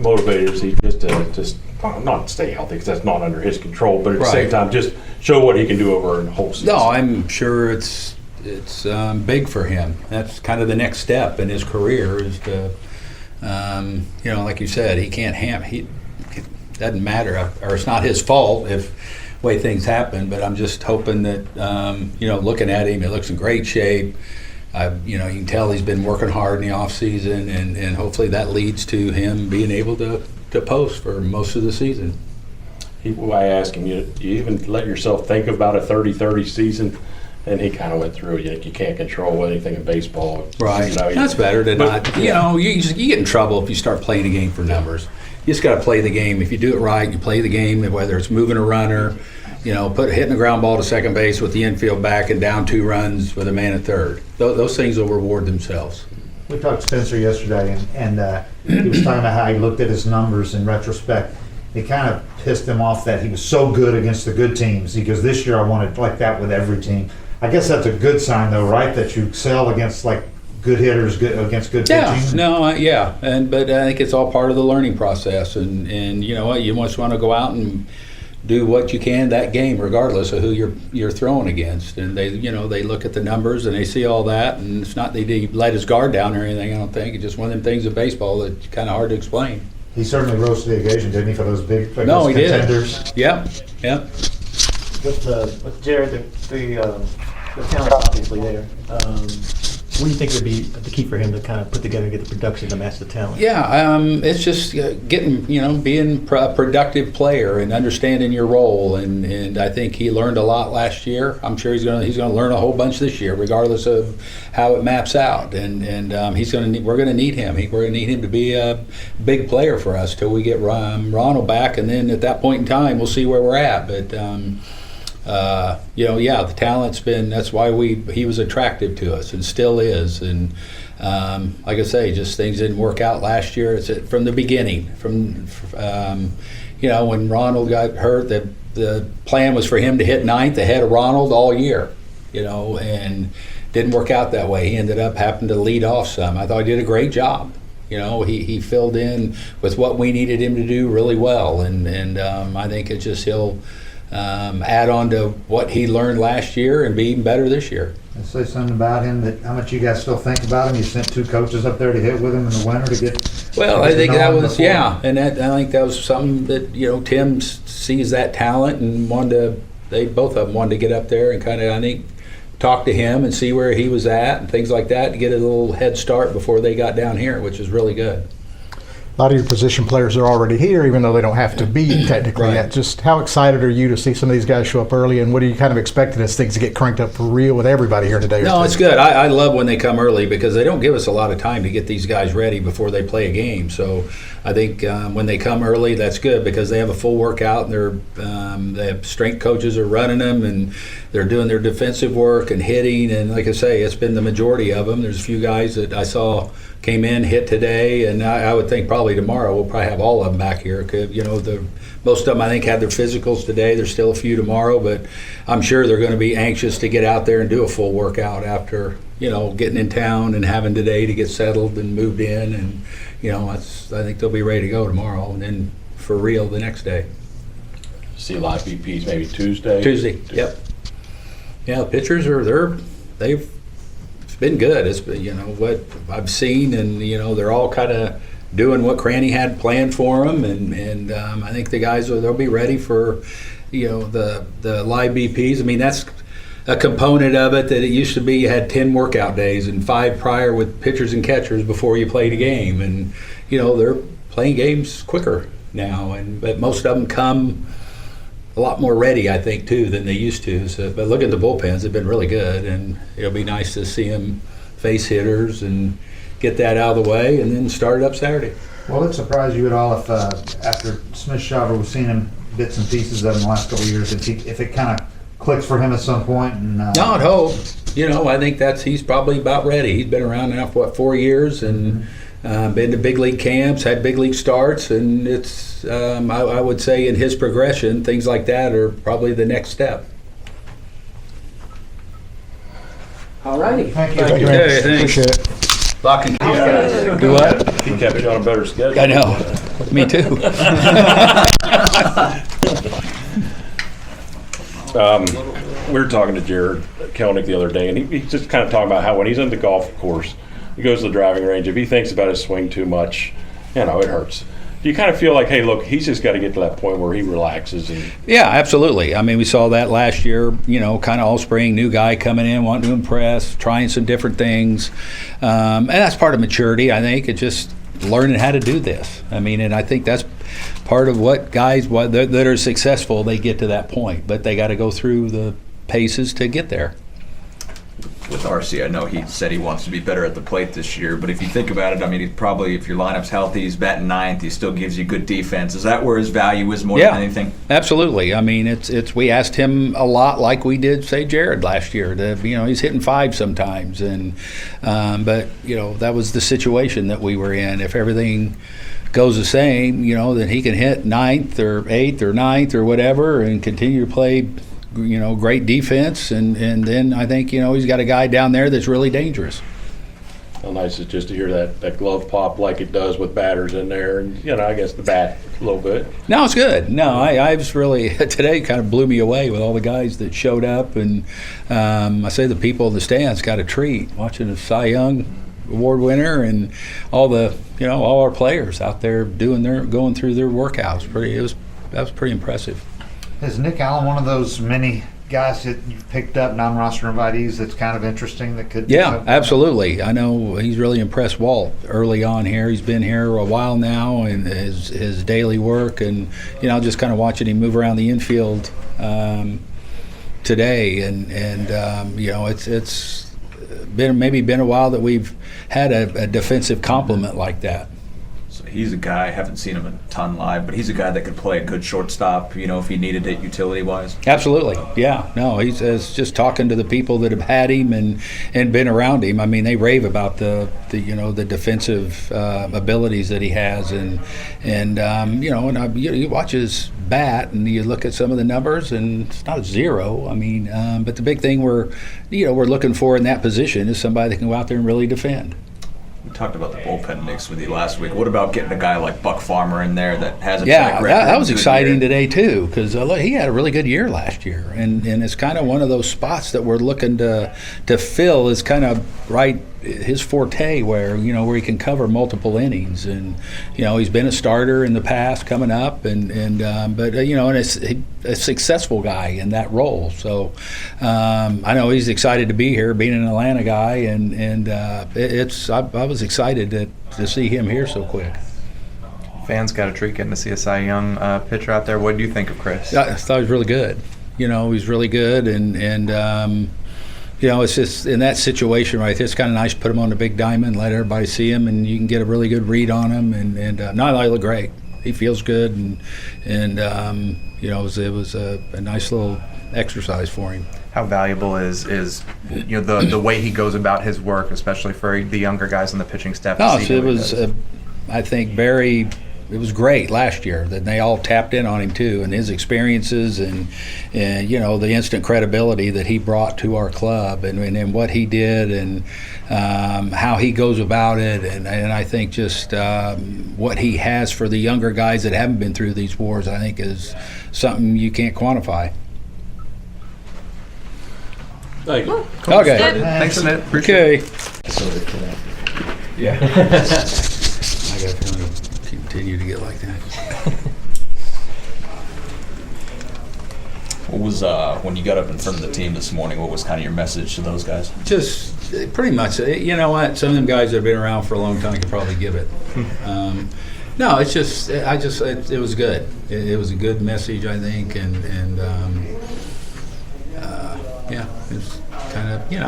motivated is he just not stay healthy because that's not under his control, but at the same Right. time just show what he can do over a whole season. No, I'm sure it's big for him. That's kind of the next step in his career is to, like you said, he can't it doesn't matter, or it's not his fault if way things happen. But I'm just hoping that looking at him, he looks in great shape. You can tell he's been working hard in the off season, and hopefully that leads to him being able to post for most of the season. I asked him, you even let yourself think about a 30-30 season? And he kind of went through it. You can't control anything in baseball. Right. That's better than not. You get in trouble if you start playing a game for numbers. You just got to play the game. If you do it right, you play the game, whether it's moving a runner, hitting a ground ball to second base with the infield back and down 2 runs with a man at third. Those things will reward themselves. We talked to Spencer yesterday, and he was talking about how he looked at his numbers in retrospect. It kind of pissed him off that he was so good against the good teams. He goes, this year I wanted like that with every team. I guess that's a good sign, though, right? That you excel against like good hitters, against good pitching. But I think it's all part of the learning process, and you know what, you just want to go out and do what you can that game, regardless of who you're throwing against. And they look at the numbers and they see all that, and it's not that he let his guard down or anything. I don't think it's just one of them things in baseball that's kind of hard to explain. He certainly rose to the occasion, didn't he, for those big contenders? Did. Yep. With Jared, the talent obviously there. What do you think would be the key for him to kind of put together and get the production to match the talent? Yeah, it's just getting, being a productive player and understanding your role, and I think he learned a lot last year. I'm sure he's going to learn a whole bunch this year, regardless of how it maps out. And we're going to need him. We're going to need him to be a big player for us till we get Ronald back, and then at that point in time, we'll see where we're at. But the talent's been, that's why he was attractive to us and still is. And like I say, just things didn't work out last year. It's from the beginning. When Ronald got hurt, the plan was for him to hit ninth ahead of Ronald all year, and didn't work out that way. He ended up having to lead off some. I thought he did a great job. He filled in with what we needed him to do really well, and I think it's just he'll add on to what he learned last year and be even better this year. I'd say something about him, that how much you guys still think about him. You sent 2 coaches up there to hit with him in the winter to get. Well, I think that was and I think that was something that Tim sees that talent and both of them wanted to get up there and kind of, I think, talk to him and see where he was at and things like that to get a little head start before they got down here, which was really good. A lot of your position players are already here, even though they don't have to be technically Right. yet. Just how excited are you to see some of these guys show up early, and what are you kind of expecting as things to get cranked up for real with everybody here today? No, it's good. I love when they come early because they don't give us a lot of time to get these guys ready before they play a game. So I think when they come early, that's good because they have a full workout and they have strength coaches are running them and they're doing their defensive work and hitting. And like I say, it's been the majority of them. There's a few guys that I saw came in, hit today, and I would think probably tomorrow we'll probably have all of them back here. Most of them I think had their physicals today. There's still a few tomorrow, but I'm sure they're going to be anxious to get out there and do a full workout after getting in town and having today to get settled and moved in, and I think they'll be ready to go tomorrow and then for real the next day. See a lot of BPs maybe Tuesday. Yep. Yeah, the pitchers they've. It's been good. It's been, what I've seen, and they're all kind of doing what Cranny had planned for them, and I think the guys they'll be ready for the live BPs. I mean, that's a component of it that it used to be you had 10 workout days and 5 prior with pitchers and catchers before you played a game, and they're playing games quicker now, but most of them come a lot more ready, I think, too, than they used to. So, but look at the bullpens; they've been really good, and it'll be nice to see them face hitters and get that out of the way, and then start it up Saturday. Will it surprise you at all if after Smith-Shawver, we've seen him bits and pieces of him the last couple of years, if it kind of clicks for him at some point? And No, I'd hope. I think he's probably about ready. He's been around now for 4 years, and been to big league camps, had big league starts, and it's I would say in his progression, things like that are probably the next step. All righty. Thank you. Thank you, Okay, man. thanks. Appreciate it. Lock and key. Do what? He kept you on a better schedule. I know. Me too. We were talking to Jared Kelnick the other day, and he's just kind of talking about how when he's in the golf course, he goes to the driving range, if he thinks about his swing too much, it hurts. Do you kind of feel like, hey, look, he's just got to get to that point where he relaxes? And Yeah, absolutely. I mean, we saw that last year, kind of all spring, new guy coming in, wanting to impress, trying some different things. And that's part of maturity, I think. It's just learning how to do this. I mean, and I think that's part of what guys that are successful, they get to that point. But they got to go through the paces to get there. With Arcia, I know he said he wants to be better at the plate this year, but if you think about it, I mean, he's probably, if your lineup's healthy, he's batting ninth, he still gives you good defense. Is that where his value is more than anything? Absolutely. I mean, it's we asked him a lot like we did, say, Jared last year. He's hitting five sometimes, and but that was the situation that we were in. If everything goes the same, then he can hit ninth or eighth or ninth or whatever and continue to play great defense, and then I think he's got a guy down there that's really dangerous. how nice is just to hear that glove pop like it does with batters in there, and I guess the bat a little bit. No, it's good. No, I was really today kind of blew me away with all the guys that showed up, and I say the people in the stands got a treat watching a Cy Young Award winner and all the all our players out there going through their workouts. That was pretty impressive. Is Nick Allen one of those many guys that you've picked up, non-roster invitees, that's kind of interesting that could do Yeah, something? absolutely. I know he's really impressed Walt early on here. He's been here a while now, and his daily work, and just kind of watching him move around the infield today, and it's been a while that we've had a defensive complement like that. So he's a guy, I haven't seen him a ton live, but he's a guy that could play a good shortstop, if he needed it utility-wise. Absolutely, yeah. No, he's just talking to the people that have had him and been around him. I mean, they rave about the defensive abilities that he has, and you watch his bat and you look at some of the numbers, and it's not a zero. I mean, but the big thing we're looking for in that position is somebody that can go out there and really defend. We talked about the bullpen mix with you last week. What about getting a guy like Buck Farmer in there that has a track record? Yeah, that was good exciting year? today too, because he had a really good year last year, and it's kind of one of those spots that we're looking to fill is kind of right his forte, where where he can cover multiple innings, and he's been a starter in the past coming up, and it's a successful guy in that role. So I know he's excited to be here, being an Atlanta guy, and I was excited to see him here so quick. Fans got a treat getting to see a Cy Young pitcher out there. What do you think of Chris? I thought he was really good. He's really good, and it's just in that situation right there, it's kind of nice to put him on the big diamond, let everybody see him, and you can get a really good read on him. And no, he looked great. He feels good, and it was a nice little exercise for him. How valuable is the way he goes about his work, especially for the younger guys on the pitching staff? No, so it was I think it was great last year that they all tapped in on him too, and his experiences and the instant credibility that he brought to our club, and what he did, and how he goes about it, and I think just what he has for the younger guys that haven't been through these wars, I think is something you can't quantify. Thank you. Okay. Thanks, Annette. Appreciate Okay. Yeah. I got a feeling it'll continue to get like that. What was, when you got up in front of the team this morning, what was kind of your message to those guys? Just pretty much, you know what? Some of them guys that have been around for a long time could probably give it. No, it's just, it was good. It was a good message, I think, and yeah, it's kind of, you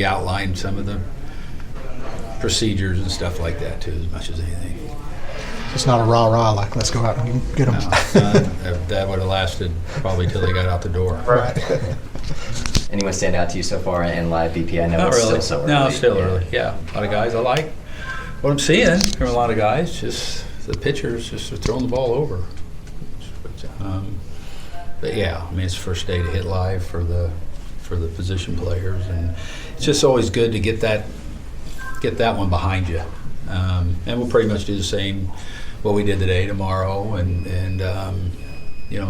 outlined some of the procedures and stuff like that too, as much as anything. It's not a rah-rah like, let's go out and get them. That would have lasted probably till they got out the door. Right. Anyone stand out to you so far in live BP? I know Not it's really. still so early. No, it's still early. Yeah, a lot of guys I like. What I'm seeing from a lot of guys, just the pitchers just are throwing the ball over. But yeah, I mean, it's the first day to hit live for the position players, and it's just always good to get that one behind you. And we'll pretty much do the same what we did today, tomorrow, and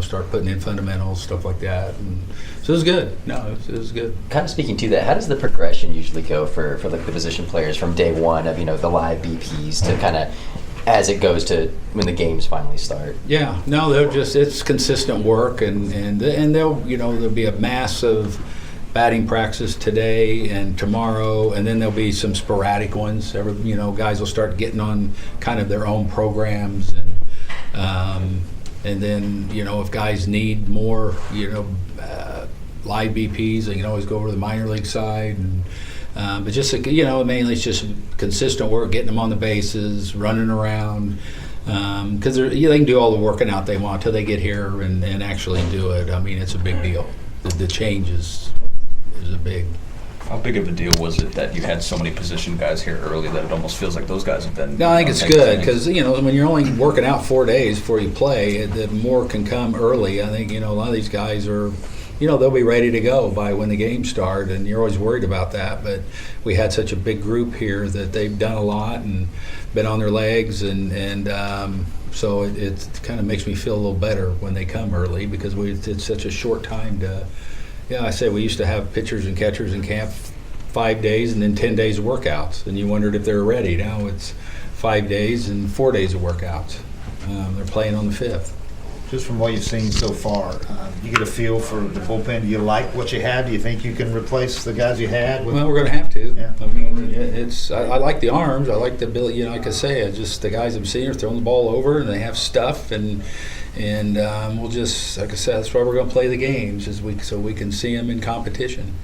start putting in fundamentals, stuff like that. And so it was good. No, it was good. Kind of speaking to that, how does the progression usually go for like the position players from day one of the live BPs to kind of as it goes to when the games finally start? Yeah, no, it's consistent work, and there'll be a massive batting practice today and tomorrow, and then there'll be some sporadic ones. Guys will start getting on kind of their own programs, and then if guys need more live BPs, they can always go over to the minor league side. And but just mainly it's just consistent work, getting them on the bases, running around, because they can do all the working out they want till they get here and actually do it. I mean, it's a big deal. The change is a big. How big of a deal was it that you had so many position guys here early that it almost feels like those guys have been? No, I think it's good because when you're only working out 4 days before you play, the more can come early. I think a lot of these guys are. They'll be ready to go by when the games start, and you're always worried about that. But we had such a big group here that they've done a lot and been on their legs, and so it kind of makes me feel a little better when they come early because it's such a short time to. Yeah, I said we used to have pitchers and catchers in camp 5 days and then 10 days of workouts, and you wondered if they were ready. Now it's 5 days and 4 days of workouts. They're playing on the 5th. Just from what you've seen so far, you get a feel for the bullpen. Do you like what you have? Do you think you can replace the guys you had? Well, we're going to have to. Yeah. I mean, I like the arms. I like the ability. Like I say, just the guys I'm seeing are throwing the ball over, and they have stuff, and we'll just, like I said, that's why we're going to play the games so we can see them in competition.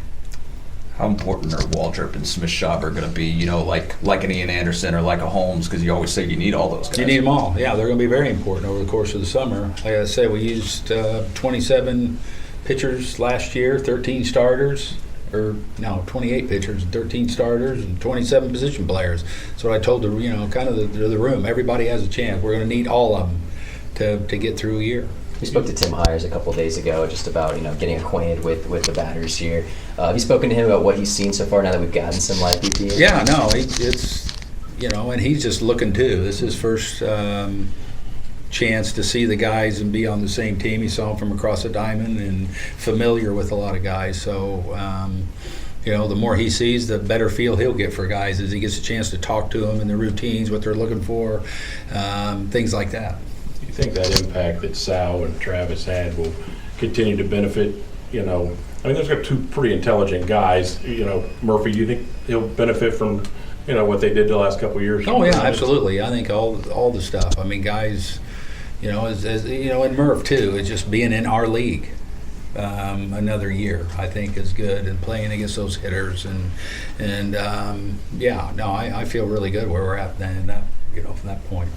How important are Waldrop and Smith-Schauber going to be, like an Ian Anderson or like a Holmes? Because you always say you need all those guys. You need them all. Yeah, they're going to be very important over the course of the summer. Like I said, we used 27 pitchers last year, 13 starters, 28 pitchers and 13 starters and 27 position players. That's what I told the room. Everybody has a chance. We're going to need all of them to get through a year. We spoke to Tim Hires a couple of days ago just about getting acquainted with the batters here. Have you spoken to him about what he's seen so far now that we've gotten some live BP? Yeah, no, it's and he's just looking too. This is his first chance to see the guys and be on the same team. He saw them from across the diamond and familiar with a lot of guys. So the more he sees, the better feel he'll get for guys as he gets a chance to talk to them and their routines, what they're looking for, things like that. You think that impact that Sal and Travis had will continue to benefit, those are two pretty intelligent guys. Murphy, do you think he'll benefit from, what they did the last couple of years? Oh, yeah, absolutely. I think all the stuff. I mean, guys, and Murph, too, is just being in our league another year, I think, is good, and playing against those hitters. I feel really good where we're at then, from that point.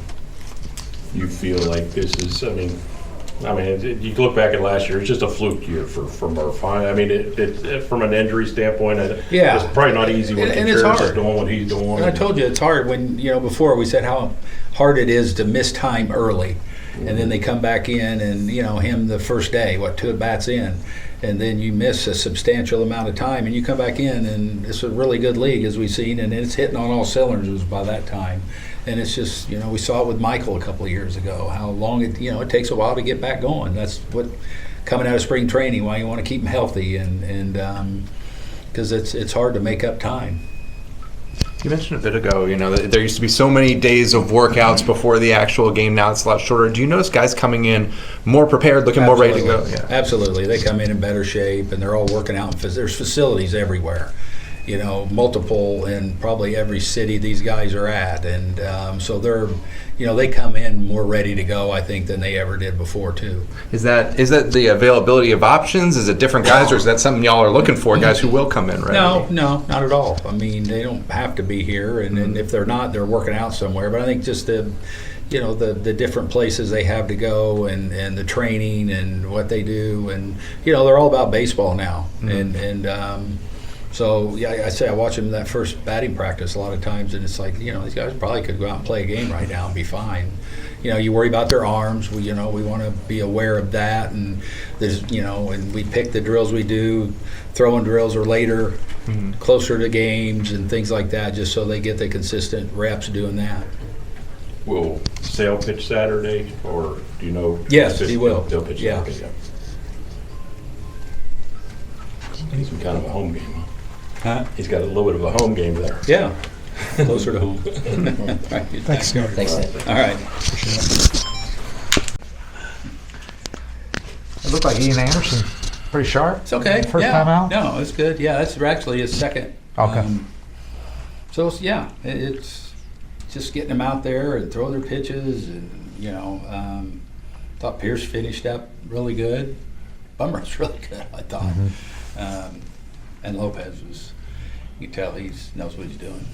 You feel like this is, you look back at last year, it's just a fluke year for Murph. I mean, it from an injury standpoint, it's probably not easy when Contreras is doing what he's doing. And I told you it's hard when, before we said how hard it is to miss time early. And then they come back in and, him the first day, 2 at-bats in. And then you miss a substantial amount of time and you come back in and it's a really good league as we've seen and it's hitting on all cylinders by that time. And it's just, we saw it with Michael a couple of years ago, how long it takes a while to get back going. That's what coming out of spring training, why you want to keep them healthy and because it's hard to make up time. You mentioned a bit ago, that there used to be so many days of workouts before the actual game. Now it's a lot shorter. Do you notice guys coming in more prepared, looking more ready to go? Yeah. Absolutely. They come in better shape, and they're all working out. There's facilities everywhere, multiple in probably every city these guys are at. And so they're, they come in more ready to go, I think, than they ever did before, too. Is that the availability of options? Is it different guys, or is that something y'all are looking for, guys who will come in ready? No, not at all. I mean, they don't have to be here, and if they're not, they're working out somewhere. But I think just the different places they have to go and the training and what they do. And, they're all about baseball now. Mm-hmm. So, yeah, I say I watch them that first batting practice a lot of times, and it's like, these guys probably could go out and play a game right now and be fine. You worry about their arms. We want to be aware of that, and there's, and we pick the drills we do. Throwing drills are later, closer to games and things like that, just so they get the consistent reps doing that. will Sale pitch Saturday, or do you know? Yes, he will. He'll pitch. Yeah. Okay, yeah. He's kind of a home game, huh? Huh? He's got a little bit of a home game there. Yeah, closer to home. Thanks, Scott. Thanks, Nick. All right. It looked like Ian Anderson, pretty sharp. It's okay. First Yeah. time out? No, it's good. Yeah, that's actually his second. Okay. So yeah, it's just getting them out there and throw their pitches, and thought Pierce finished up really good. Bummer's really good, I thought. And Lopez was, you can tell he knows what he's doing.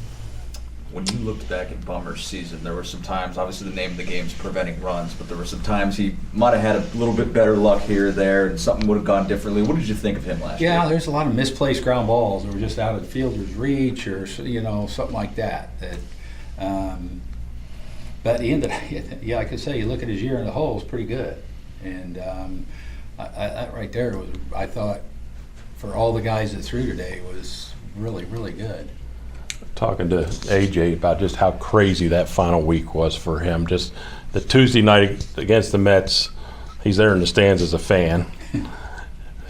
When you looked back at Bummer's season, there were some times, obviously the name of the game is preventing runs, but there were some times he might have had a little bit better luck here or there, and something would have gone differently. What did you think of him last year? Yeah, there's a lot of misplaced ground balls that were just out of the fielder's reach, or something like that. But at the end of the day, yeah, like I say, you look at his year in the hole, it's pretty good. And that right there was, I thought, for all the guys that threw today, was really, really good. Talking to AJ about just how crazy that final week was for him. Just the Tuesday night against the Mets, he's there in the stands as a fan.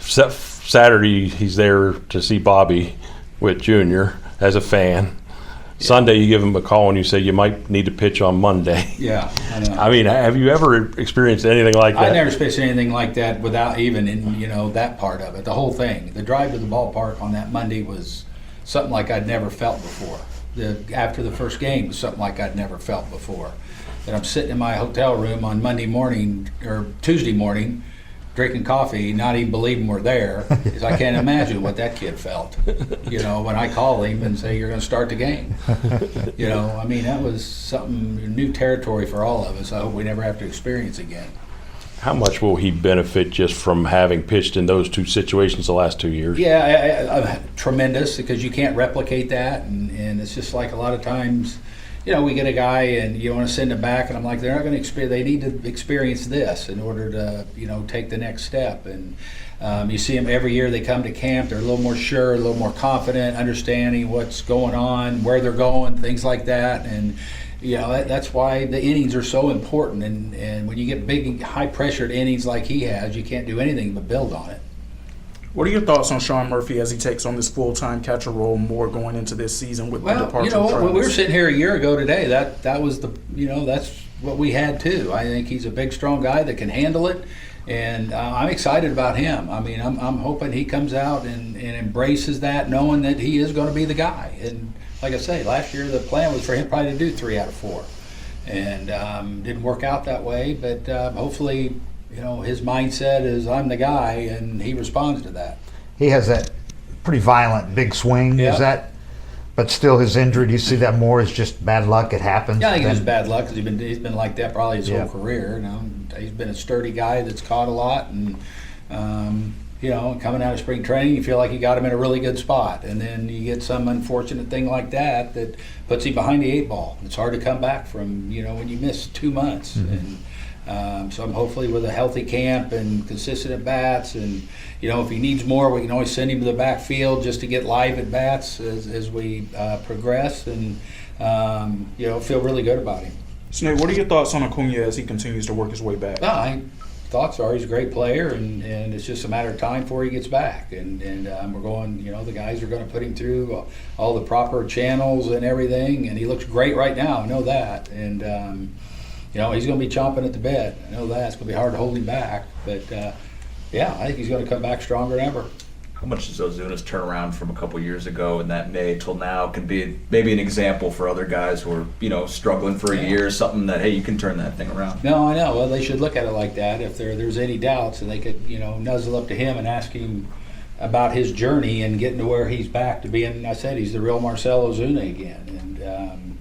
Saturday, he's there to see Bobby Witt Jr. as a fan. Yeah. Sunday, you give him a call and you say you might need to pitch on Monday. Yeah, I know. I mean, have you ever experienced anything like that? I never experienced anything like that without even that part of it. The whole thing, the drive to the ballpark on that Monday was something like I'd never felt before. After the first game was something like I'd never felt before. And I'm sitting in my hotel room on Monday morning or Tuesday morning, drinking coffee, not even believing we're there, because I can't imagine what that kid felt. When I call him and say you're going to start the game. I mean, that was something new territory for all of us. I hope we never have to experience again. How much will he benefit just from having pitched in those two situations the last 2 years? Yeah, tremendous, because you can't replicate that, and it's just like a lot of times, we get a guy and you want to send him back, and I'm like, they're not going to experience. They need to experience this in order to, take the next step. And you see them every year. They come to camp. They're a little more sure, a little more confident, understanding what's going on, where they're going, things like that, and. That's why the innings are so important, and when you get big, high-pressured innings like he has, you can't do anything but build on it. What are your thoughts on Sean Murphy as he takes on this full-time catcher role more going into this season with the departure of Travis? When we were sitting here a year ago today, that was that's what we had too. I think he's a big, strong guy that can handle it, and I'm excited about him. I mean, I'm hoping he comes out and embraces that, knowing that he is going to be the guy. And like I say, last year the plan was for him probably to do 3 out of 4, and didn't work out that way. But hopefully, his mindset is I'm the guy, and he responds to that. He has that pretty violent big swing. Yeah. Is that? But still, his injury. Do you see that more as just bad luck? It happens. Yeah, I think it's bad luck because he's been like that probably his Yeah. whole career. He's been a sturdy guy that's caught a lot, and coming out of spring training, you feel like you got him in a really good spot, and then you get some unfortunate thing like that puts him behind the 8 ball. It's hard to come back from when you miss 2 months. Mm-hmm. And so I'm hopefully with a healthy camp and consistent at bats, and if he needs more, we can always send him to the backfield just to get live at bats as we progress, and feel really good about him. Snake, what are your thoughts on Acuna as he continues to work his way back? Thoughts are he's a great player, and it's just a matter of time before he gets back. And we're going, the guys are going to put him through all the proper channels and everything, and he looks great right now. I know that. And, he's going to be chomping at the bit. I know that. It's going to be hard to hold him back. But, I think he's going to come back stronger than ever. How much does Ozuna's turnaround from a couple years ago in that May till now can be maybe an example for other guys who are, struggling for a year, something that, hey, you can turn that thing around? No, I know. Well, they should look at it like that. If there's any doubts, and they could, nuzzle up to him and ask him about his journey and getting to where he's back to being, I said, he's the real Marcell Ozuna again. And,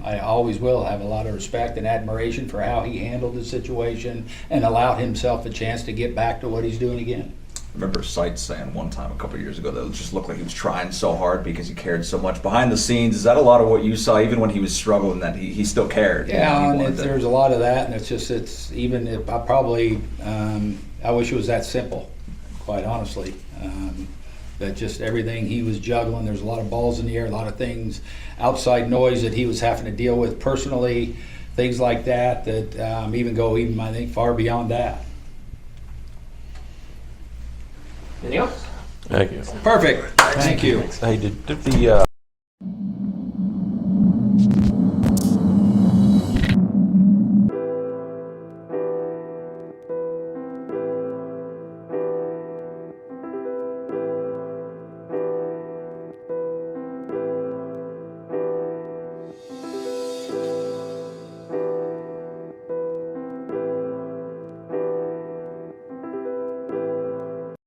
I always will have a lot of respect and admiration for how he handled the situation and allowed himself a chance to get back to what he's doing again. I remember Seitz saying one time a couple of years ago that it just looked like he was trying so hard because he cared so much. Behind the scenes, is that a lot of what you saw, even when he was struggling, that he still cared? Yeah, and there's a lot of that, and it's even if I probably, I wish it was that simple, quite honestly. that just everything he was juggling, there's a lot of balls in the air, a lot of things, outside noise that he was having to deal with personally, things like that, that even I think far beyond that. Anything else? Thank you. Perfect. Thank you. Hey, did the